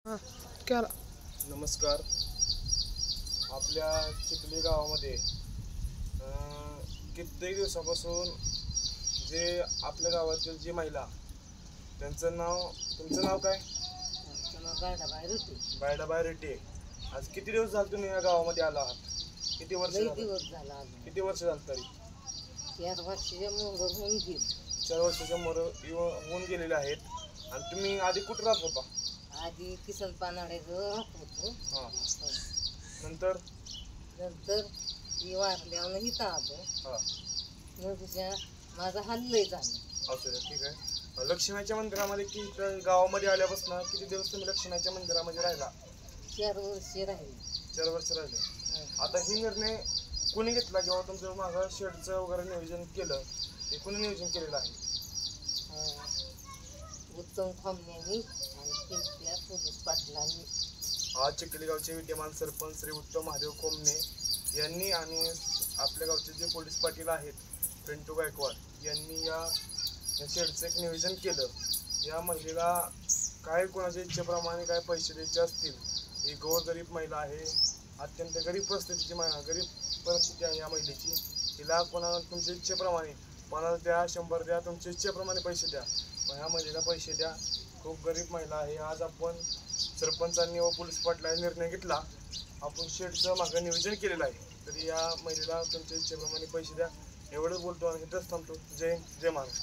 हां केला. नमस्कार. आपल्या चिखली गावामध्ये कित्येक दिवसापासून जे आपल्या गावातील जी महिला तुमचं नाव काय? आमचं नाव गाडाबाई रुटी. बायडाबाई रेड्डी. आज किती दिवस झाले तुम्ही या गावामध्ये आला आहात? किती वर्ष लई झालं? दिवस झाला अजून किती वर्ष झालं तरी? 4 वर्षाच्या मोहर होऊन गेली. 4 वर्षाच्या होऊन गेलेले आहेत. आणि तुम्ही आधी कुठं राहत होता? आधी किसन पानाड्याजवळ राहत होतो. हां. नंतर नंतर ती वारल्यावर इथं आलो. हां. मग तुझ्या माझा हल्लय झालं. असू द्या, ठीक आहे. लक्ष्मीच्या मंदिरामध्ये गावामध्ये आल्यापासून किती दिवस तुम्ही लक्ष्मीच्या मंदिरामध्ये राहिला? 4 वर्ष राहिले. 4 वर्ष राहिले. आता ही निर्णय कोणी घेतला किंवा तुमचं मागं शेडचं वगैरे नियोजन केलं, हे कोणी नियोजन केलेलं आहे? उत्तम खोमण्यानी आणि पिंपल्या पोलीस पाटलांनी. आज चिखली गावचे विद्यमान सरपंच श्री उत्तम महादेव कोमने यांनी आणि आपल्या गावचे जे पोलीस पाटील आहेत पिंटू गायकवाड यांनी या शेडचं एक नियोजन केलं. या महिलेला काय कोणाच्या इच्छेप्रमाणे काय पैसे द्यायचे असतील, ही गोरगरीब महिला आहे, अत्यंत गरीब परिस्थिती आहे या महिलेची. तिला कोणाला तुमच्या इच्छेप्रमाणे 50 द्या, 100 द्या, तुमच्या इच्छेप्रमाणे पैसे द्या, पण ह्या महिलेला पैसे द्या. खूप गरीब महिला आहे. आज आपण सरपंचांनी व पोलीस पाटलांनी निर्णय घेतला, आपण शेडचं मागं नियोजन केलेलं आहे, तरी या महिलेला तुमच्या इच्छेप्रमाणे पैसे द्या. एवढंच बोलतो आणि इथंच थांबतो. जय हिंद, जय महाराष्ट्र.